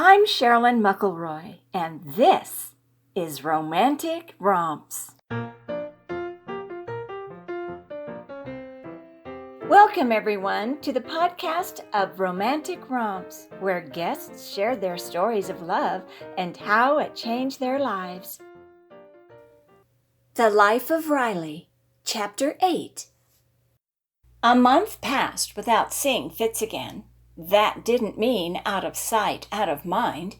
I'm Sherilyn McElroy, and this is Romantic Romps. Welcome, everyone, to the podcast of Romantic Romps, where guests share their stories of love and how it changed their lives. The Life of Riley, Chapter 8. A month passed without seeing Fitz again. That didn't mean out of sight, out of mind.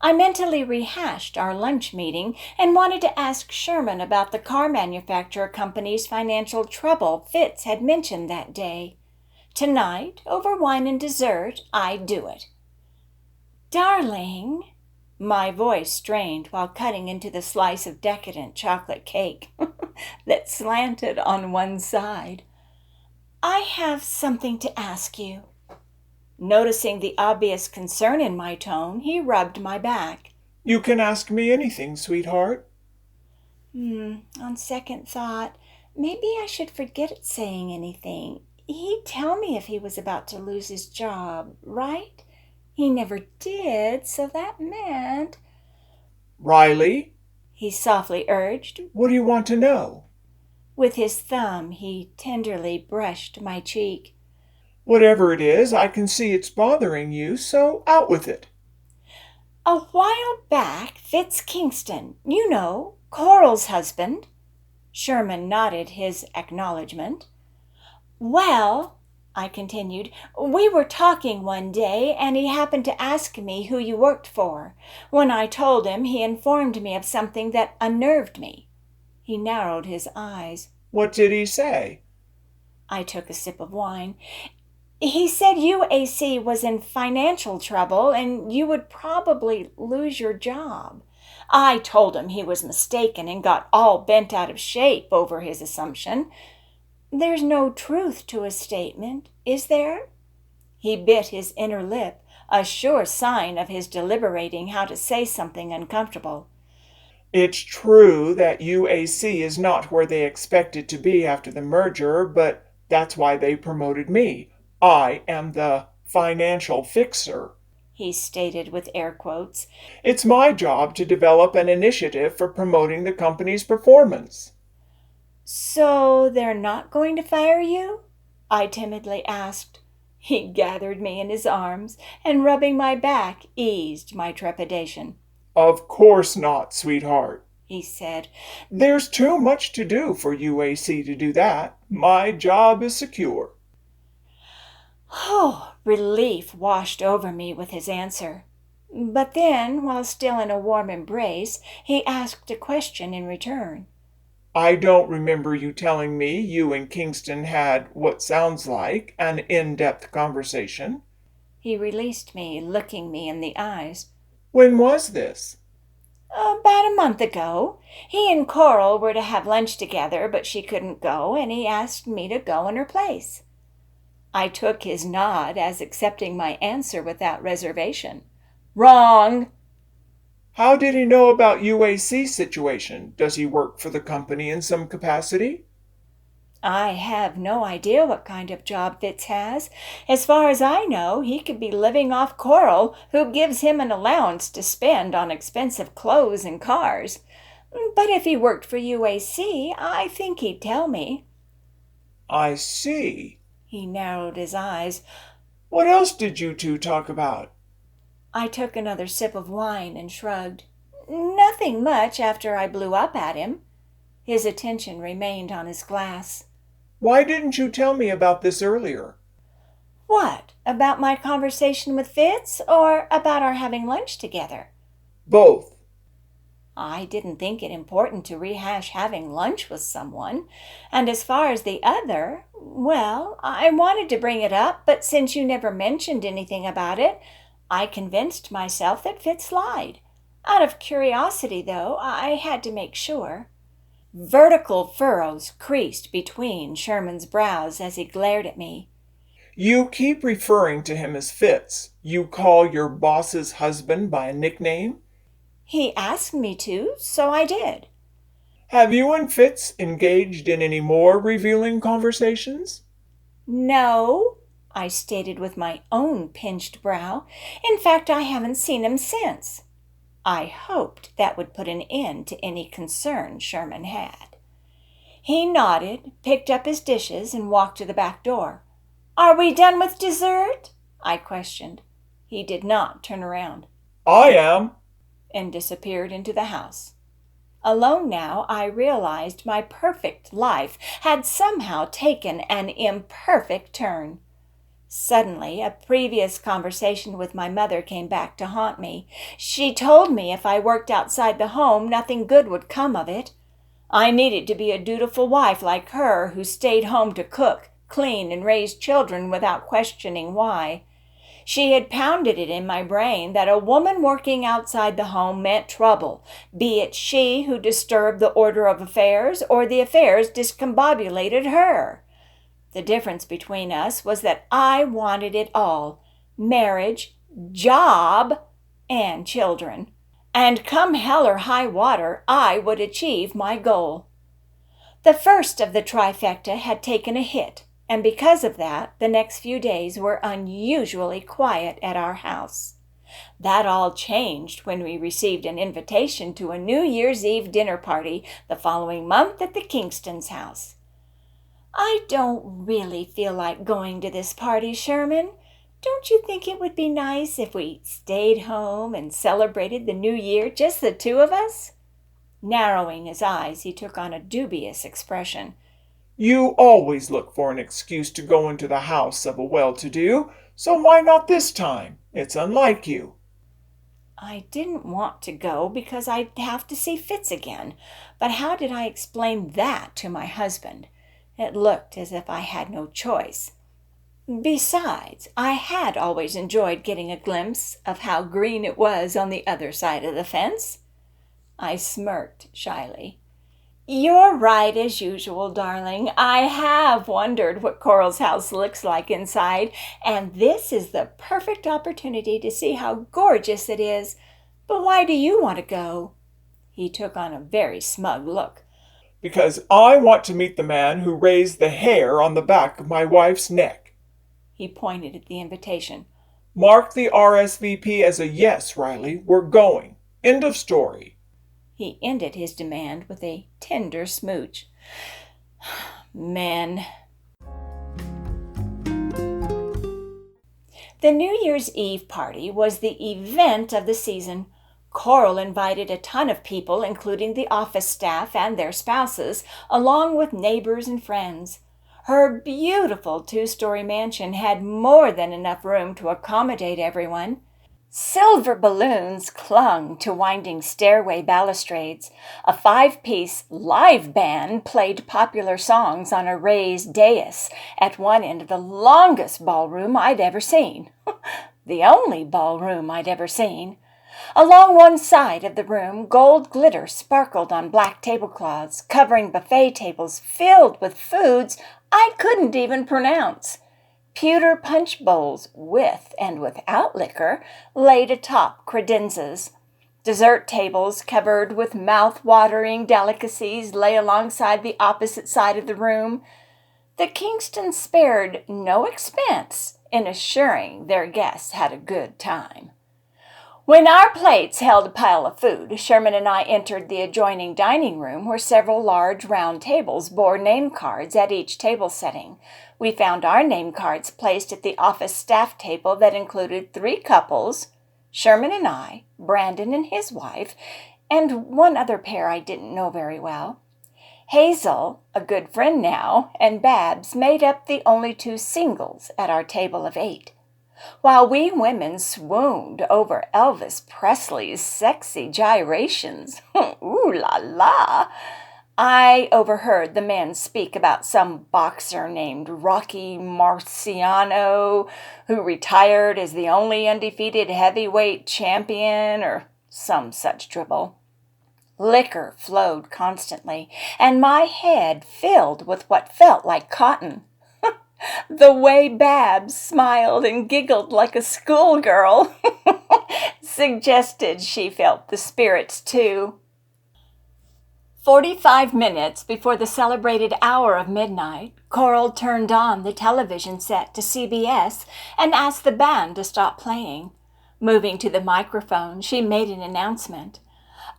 I mentally rehashed our lunch meeting and wanted to ask Sherman about the car manufacturer company's financial trouble Fitz had mentioned that day. Tonight, over wine and dessert, I'd do it. "Darling," my voice strained while cutting into the slice of decadent chocolate cake that slanted on one side. "I have something to ask you." Noticing the obvious concern in my tone, he rubbed my back. "You can ask me anything, sweetheart." On second thought, maybe I should forget saying anything. He'd tell me if he was about to lose his job, right? He never did, so that meant... "Riley," he softly urged. "what do you want to know?" With his thumb, he tenderly brushed my cheek. "Whatever it is, I can see it's bothering you, so out with it." "A while back, Fitz Kingston, you know, Coral's husband." Sherman nodded his acknowledgement. "Well," I continued, "we were talking one day, and he happened to ask me who you worked for. When I told him, he informed me of something that unnerved me." He narrowed his eyes. "What did he say?" I took a sip of wine. "He said UAC was in financial trouble and you would probably lose your job." I told him he was mistaken and got all bent out of shape over his assumption. "There's no truth to his statement, is there?" He bit his inner lip, a sure sign of his deliberating how to say something uncomfortable. "It's true that UAC is not where they expect it to be after the merger, but that's why they promoted me. I am the financial fixer," he stated with air quotes. "It's my job to develop an initiative for promoting the company's performance." "So they're not going to fire you?" I timidly asked. He gathered me in his arms and, rubbing my back, eased my trepidation. "Of course not, sweetheart," he said. "There's too much to do for UAC to do that. My job is secure." Oh, relief washed over me with his answer. But then, while still in a warm embrace, he asked a question in return. "I don't remember you telling me you and Kingston had what sounds like an in-depth conversation." He released me, looking me in the eyes. "When was this?" "About a month ago. He and Coral were to have lunch together, but she couldn't go, and he asked me to go in her place." I took his nod as accepting my answer without reservation. "Wrong!" "How did he know about UAC's situation? Does he work for the company in some capacity?" "I have no idea what kind of job Fitz has. As far as I know, he could be living off Coral, who gives him an allowance to spend on expensive clothes and cars. But if he worked for UAC, I think he'd tell me." "I see." He narrowed his eyes. "What else did you two talk about?" I took another sip of wine and shrugged. "Nothing much after I blew up at him." His attention remained on his glass. "Why didn't you tell me about this earlier?" "What, about my conversation with Fitz, or about our having lunch together?" "Both." I didn't think it important to rehash having lunch with someone. And as far as the other, well, I wanted to bring it up, but since you never mentioned anything about it, I convinced myself that Fitz lied. Out of curiosity, though, I had to make sure. Vertical furrows creased between Sherman's brows as he glared at me. "You keep referring to him as Fitz. You call your boss's husband by a nickname?" "He asked me to, so I did." "Have you and Fitz engaged in any more revealing conversations?" "No." I stated with my own pinched brow. In fact, I haven't seen him since. I hoped that would put an end to any concern Sherman had. He nodded, picked up his dishes, and walked to the back door. "Are we done with dessert?" I questioned. He did not turn around. "I am," and disappeared into the house. Alone now, I realized my perfect life had somehow taken an imperfect turn. Suddenly, a previous conversation with my mother came back to haunt me. She told me if I worked outside the home, nothing good would come of it. I needed to be a dutiful wife like her, who stayed home to cook, clean, and raise children without questioning why. She had pounded it in my brain that a woman working outside the home meant trouble, be it she who disturbed the order of affairs or the affairs discombobulated her. The difference between us was that I wanted it all: marriage, job, and children. And come hell or high water, I would achieve my goal. The first of the trifecta had taken a hit, and because of that, the next few days were unusually quiet at our house. That all changed when we received an invitation to a New Year's Eve dinner party the following month at the Kingstons' house. "I don't really feel like going to this party, Sherman. Don't you think it would be nice if we stayed home and celebrated the new year, just the two of us?" Narrowing his eyes, he took on a dubious expression. "You always look for an excuse to go into the house of a well-to-do, so why not this time? It's unlike you." I didn't want to go because I'd have to see Fitz again, but how did I explain that to my husband? It looked as if I had no choice. Besides, I had always enjoyed getting a glimpse of how green it was on the other side of the fence. I smirked shyly. "You're right as usual, darling. I have wondered what Coral's house looks like inside, and this is the perfect opportunity to see how gorgeous it is. But why do you want to go?" He took on a very smug look. "Because I want to meet the man who raised the hair on the back of my wife's neck." He pointed at the invitation. "Mark the RSVP as a yes, Riley. We're going. End of story." He ended his demand with a tender smooch. Men. The New Year's Eve party was the event of the season. Coral invited a ton of people, including the office staff and their spouses, along with neighbors and friends. Her beautiful two-story mansion had more than enough room to accommodate everyone. Silver balloons clung to winding stairway balustrades. A 5-piece live band played popular songs on a raised dais at one end of the longest ballroom I'd ever seen. The only ballroom I'd ever seen. Along one side of the room, gold glitter sparkled on black tablecloths, covering buffet tables filled with foods I couldn't even pronounce. Pewter punch bowls, with and without liquor, laid atop credenzas. Dessert tables covered with mouth-watering delicacies lay alongside the opposite side of the room. The Kingstons spared no expense in assuring their guests had a good time. When our plates held a pile of food, Sherman and I entered the adjoining dining room where several large round tables bore name cards at each table setting. We found our name cards placed at the office staff table that included 3 couples, Sherman and I, Brandon and his wife, and one other pair I didn't know very well. Hazel, a good friend now, and Babs made up the only 2 singles at our table of 8. While we women swooned over Elvis Presley's sexy gyrations, ooh la la, I overheard the men speak about some boxer named Rocky Marciano who retired as the only undefeated heavyweight champion or some such dribble. Liquor flowed constantly, and my head filled with what felt like cotton. The way Babs smiled and giggled like a schoolgirl suggested she felt the spirits too. 45 minutes before the celebrated hour of midnight, Coral turned on the television set to CBS and asked the band to stop playing. Moving to the microphone, she made an announcement.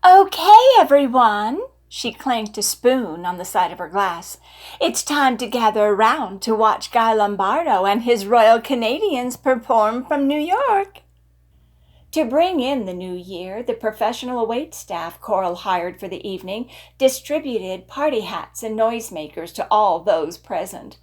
"Okay, everyone," she clanked a spoon on the side of her glass. "It's time to gather around to watch Guy Lombardo and his Royal Canadians perform from New York." To bring in the new year, the professional waitstaff Coral hired for the evening distributed party hats and noisemakers to all those present.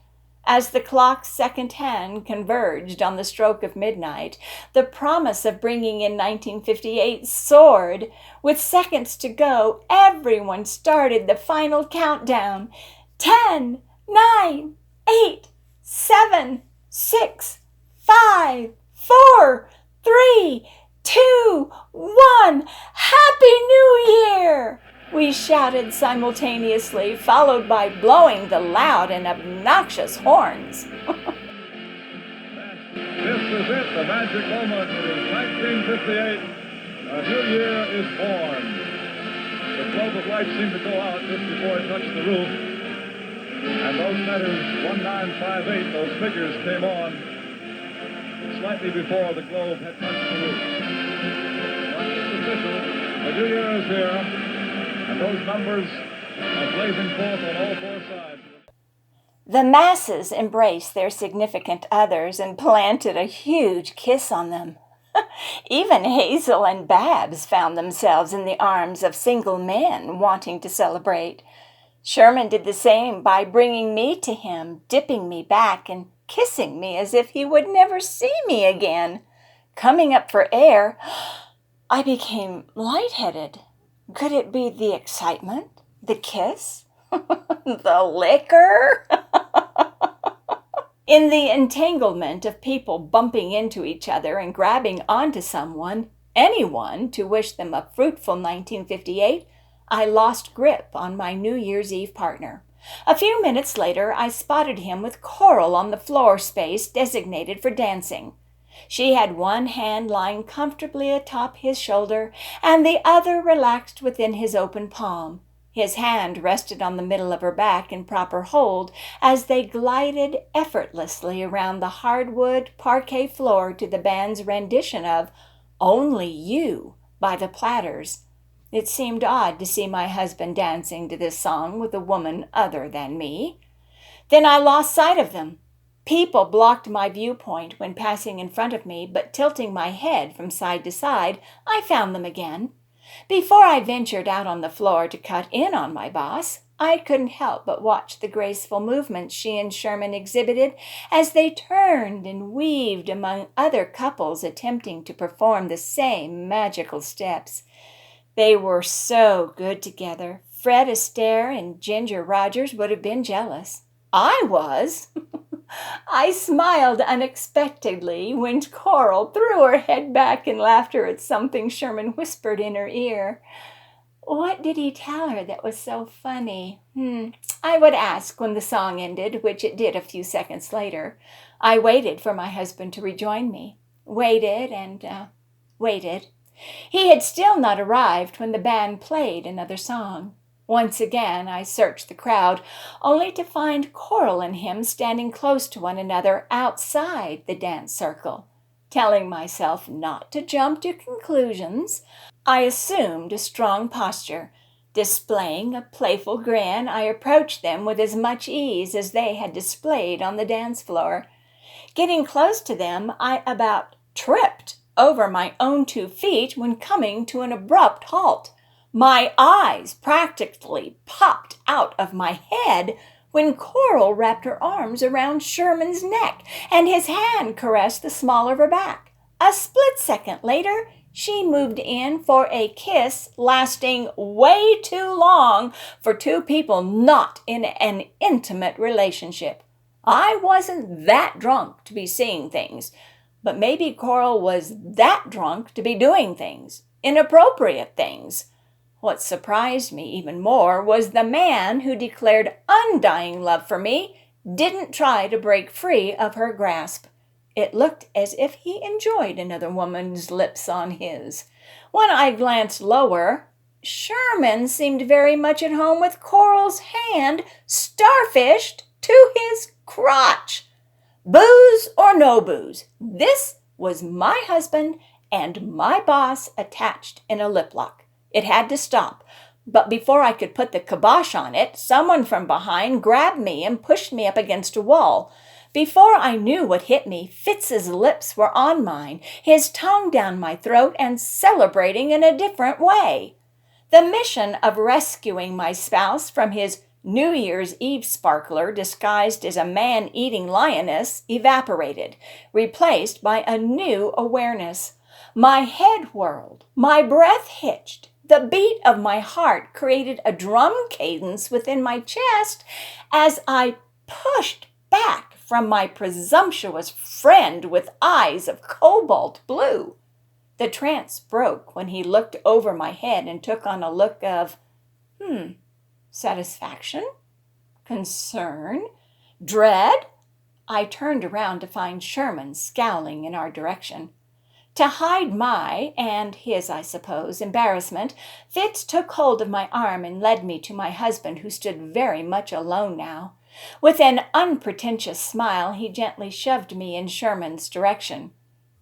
As the clock's second hand converged on the stroke of midnight, the promise of bringing in 1958 soared. With seconds to go, everyone started the final countdown. 10, 9, 8, 7, 6, 5, 4, 3, 2, 1, Happy New Year! We shouted simultaneously, followed by blowing the loud and obnoxious horns. This is it, the magic moment. It is 1958. A new year is born. The globe of light seemed to go out just before it touched the roof. And those letters, 1958, those figures came on slightly before the globe had touched the roof. But it's official. The new year is here. And those numbers are blazing forth on all four sides. The masses embraced their significant others and planted a huge kiss on them. Even Hazel and Babs found themselves in the arms of single men wanting to celebrate. Sherman did the same by bringing me to him, dipping me back and kissing me as if he would never see me again. Coming up for air, I became lightheaded. Could it be the excitement? The kiss? The liquor? In the entanglement of people bumping into each other and grabbing onto someone, anyone, to wish them a fruitful 1958, I lost grip on my New Year's Eve partner. A few minutes later, I spotted him with Coral on the floor space designated for dancing. She had one hand lying comfortably atop his shoulder and the other relaxed within his open palm. His hand rested on the middle of her back in proper hold as they glided effortlessly around the hardwood parquet floor to the band's rendition of "Only You" by the Platters. It seemed odd to see my husband dancing to this song with a woman other than me. Then I lost sight of them. People blocked my viewpoint when passing in front of me, but tilting my head from side to side, I found them again. Before I ventured out on the floor to cut in on my boss, I couldn't help but watch the graceful movements she and Sherman exhibited as they turned and weaved among other couples attempting to perform the same magical steps. They were so good together. Fred Astaire and Ginger Rogers would have been jealous. I was. I smiled unexpectedly when Coral threw her head back in laughter at something Sherman whispered in her ear. What did he tell her that was so funny? I would ask when the song ended, which it did a few seconds later. I waited for my husband to rejoin me. Waited and waited. He had still not arrived when the band played another song. Once again I searched the crowd, only to find Coral and him standing close to one another outside the dance circle. Telling myself not to jump to conclusions, I assumed a strong posture. Displaying a playful grin, I approached them with as much ease as they had displayed on the dance floor. Getting close to them, I about tripped over my own 2 feet when coming to an abrupt halt. My eyes practically popped out of my head when Coral wrapped her arms around Sherman's neck and his hand caressed the small of her back. A split second later, she moved in for a kiss lasting way too long for 2 people not in an intimate relationship. I wasn't that drunk to be seeing things, but maybe Coral was that drunk to be doing things, inappropriate things. What surprised me even more was the man who declared undying love for me didn't try to break free of her grasp. It looked as if he enjoyed another woman's lips on his. When I glanced lower, Sherman seemed very much at home with Coral's hand starfished to his crotch. Booze or no booze, this was my husband and my boss attached in a lip lock. It had to stop, but before I could put the kibosh on it, someone from behind grabbed me and pushed me up against a wall. Before I knew what hit me, Fitz's lips were on mine, his tongue down my throat and celebrating in a different way. The mission of rescuing my spouse from his New Year's Eve sparkler disguised as a man-eating lioness evaporated, replaced by a new awareness. My head whirled, my breath hitched. The beat of my heart created a drum cadence within my chest as I pushed back from my presumptuous friend with eyes of cobalt blue. The trance broke when he looked over my head and took on a look of, satisfaction? Concern? Dread? I turned around to find Sherman scowling in our direction. To hide my, and his, I suppose, embarrassment, Fitz took hold of my arm and led me to my husband, who stood very much alone now. With an unpretentious smile, he gently shoved me in Sherman's direction.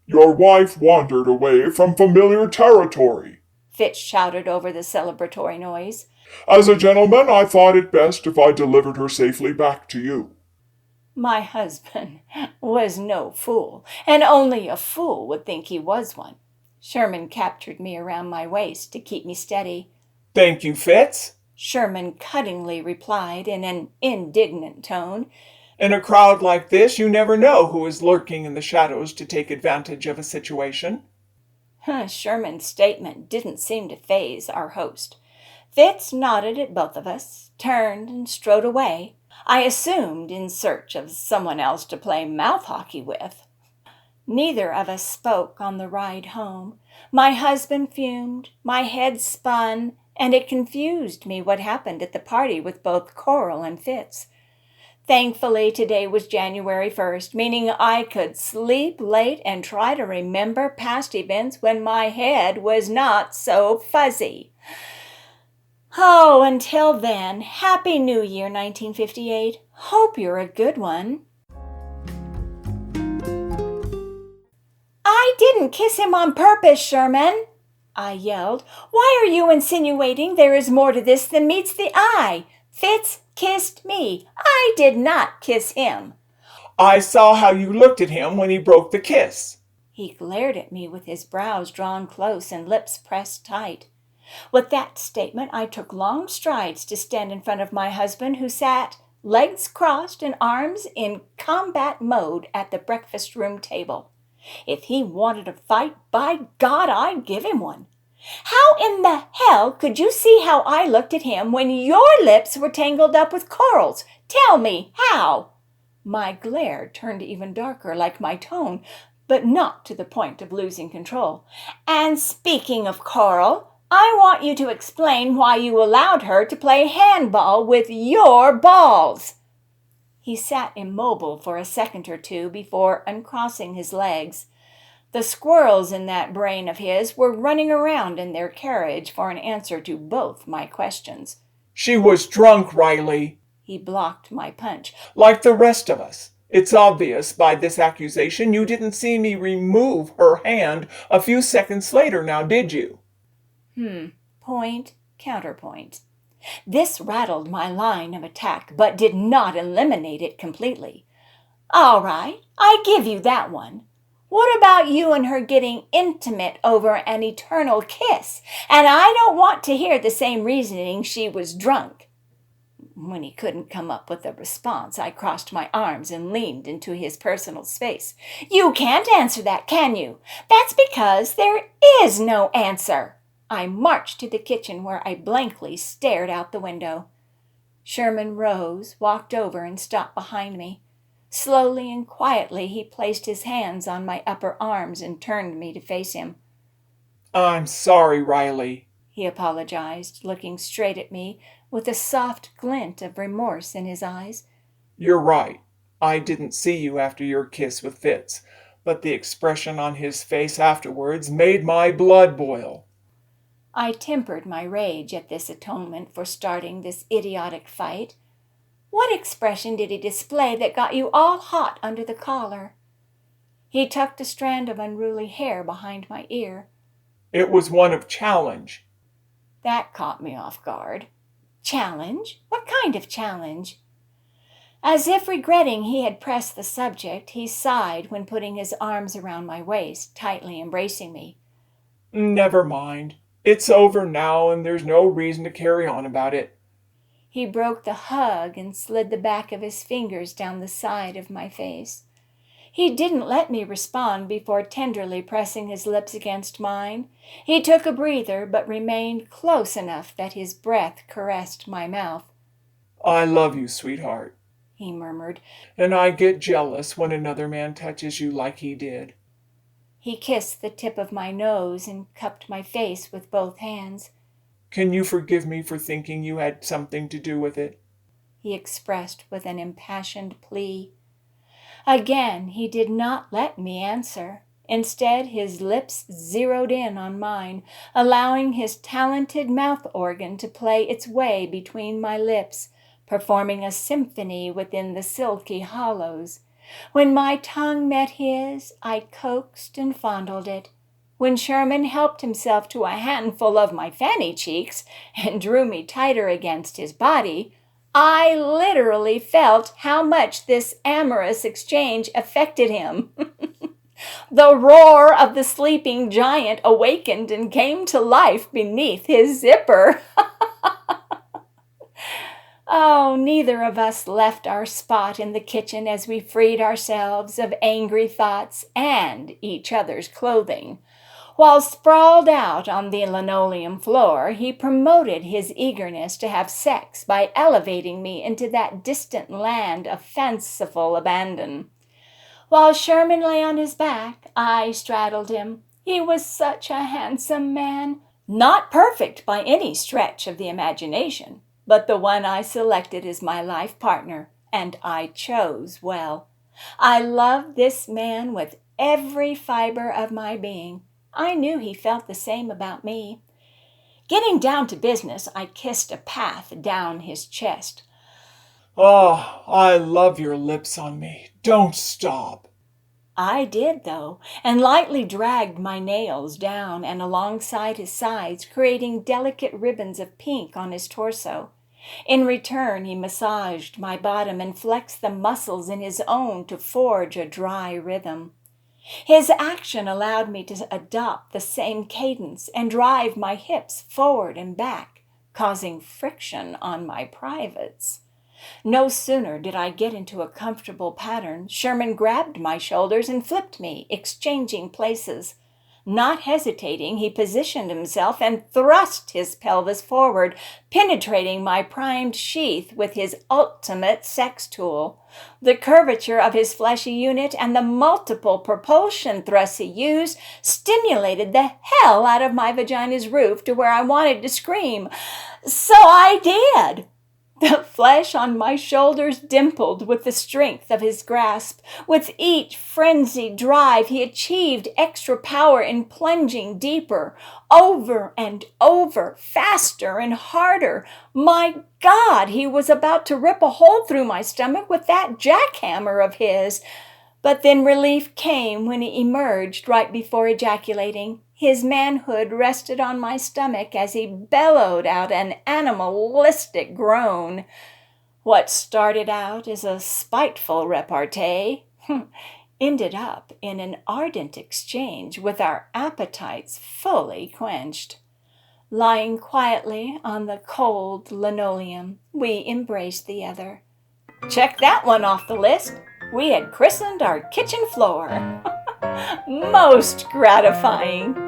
"Your wife wandered away from familiar territory," Fitz shouted over the celebratory noise. "As a gentleman, I thought it best if I delivered her safely back to you." My husband was no fool, and only a fool would think he was one. Sherman captured me around my waist to keep me steady. Thank you, Fitz. Sherman cuttingly replied in an indignant tone. In a crowd like this, you never know who is lurking in the shadows to take advantage of a situation. Sherman's statement didn't seem to faze our host. Fitz nodded at both of us, turned, and strode away. I assumed in search of someone else to play mouth hockey with. Neither of us spoke on the ride home. My husband fumed, my head spun, and it confused me what happened at the party with both Coral and Fitz. Thankfully, today was January 1st, meaning I could sleep late and try to remember past events when my head was not so fuzzy. Oh, until then, Happy New Year, 1958. Hope you're a good one. I didn't kiss him on purpose, Sherman, I yelled. Why are you insinuating there is more to this than meets the eye? Fitz kissed me. I did not kiss him. I saw how you looked at him when he broke the kiss. He glared at me with his brows drawn close and lips pressed tight. With that statement, I took long strides to stand in front of my husband, who sat, legs crossed and arms in combat mode at the breakfast room table. If he wanted a fight, by God, I'd give him one. How in the hell could you see how I looked at him when your lips were tangled up with Coral's? Tell me how. My glare turned even darker, like my tone, but not to the point of losing control. And speaking of Coral, I want you to explain why you allowed her to play handball with your balls. He sat immobile for a second or two before uncrossing his legs. The squirrels in that brain of his were running around in their carriage for an answer to both my questions. She was drunk, Riley. He blocked my punch. Like the rest of us. It's obvious by this accusation you didn't see me remove her hand a few seconds later, now did you? Point, counterpoint. This rattled my line of attack, but did not eliminate it completely. All right, I give you that one. What about you and her getting intimate over an eternal kiss? And I don't want to hear the same reasoning she was drunk. When he couldn't come up with a response, I crossed my arms and leaned into his personal space. You can't answer that, can you? That's because there is no answer. I marched to the kitchen where I blankly stared out the window. Sherman rose, walked over, and stopped behind me. Slowly and quietly he placed his hands on my upper arms and turned me to face him. I'm sorry, Riley, he apologized, looking straight at me with a soft glint of remorse in his eyes. You're right. I didn't see you after your kiss with Fitz, but the expression on his face afterwards made my blood boil. I tempered my rage at this atonement for starting this idiotic fight. What expression did he display that got you all hot under the collar? He tucked a strand of unruly hair behind my ear. It was one of challenge. That caught me off guard. Challenge? What kind of challenge? As if regretting he had pressed the subject, he sighed when putting his arms around my waist, tightly embracing me. Never mind. It's over now, and there's no reason to carry on about it. He broke the hug and slid the back of his fingers down the side of my face. He didn't let me respond before tenderly pressing his lips against mine. He took a breather, but remained close enough that his breath caressed my mouth. I love you, sweetheart, he murmured. And I get jealous when another man touches you like he did. He kissed the tip of my nose and cupped my face with both hands. Can you forgive me for thinking you had something to do with it? He expressed with an impassioned plea. Again, he did not let me answer. Instead, his lips zeroed in on mine, allowing his talented mouth organ to play its way between my lips, performing a symphony within the silky hollows. When my tongue met his, I coaxed and fondled it. When Sherman helped himself to a handful of my fanny cheeks and drew me tighter against his body, I literally felt how much this amorous exchange affected him. The roar of the sleeping giant awakened and came to life beneath his zipper. Oh, neither of us left our spot in the kitchen as we freed ourselves of angry thoughts and each other's clothing. While sprawled out on the linoleum floor, he promoted his eagerness to have sex by elevating me into that distant land of fanciful abandon. While Sherman lay on his back, I straddled him. He was such a handsome man, not perfect by any stretch of the imagination, but the one I selected as my life partner, and I chose well. I loved this man with every fiber of my being. I knew he felt the same about me. Getting down to business, I kissed a path down his chest. Oh, I love your lips on me. Don't stop. I did, though, and lightly dragged my nails down and alongside his sides, creating delicate ribbons of pink on his torso. In return, he massaged my bottom and flexed the muscles in his own to forge a dry rhythm. His action allowed me to adopt the same cadence and drive my hips forward and back, causing friction on my privates. No sooner did I get into a comfortable pattern, Sherman grabbed my shoulders and flipped me, exchanging places. Not hesitating, he positioned himself and thrust his pelvis forward, penetrating my primed sheath with his ultimate sex tool. The curvature of his fleshy unit and the multiple propulsion thrusts he used stimulated the hell out of my vagina's roof to where I wanted to scream. So I did. The flesh on my shoulders dimpled with the strength of his grasp. With each frenzied drive, he achieved extra power in plunging deeper, over and over, faster and harder. My God, he was about to rip a hole through my stomach with that jackhammer of his. But then relief came when he emerged right before ejaculating. His manhood rested on my stomach as he bellowed out an animalistic groan. What started out as a spiteful repartee ended up in an ardent exchange with our appetites fully quenched. Lying quietly on the cold linoleum, we embraced the other. Check that one off the list. We had christened our kitchen floor. Most gratifying.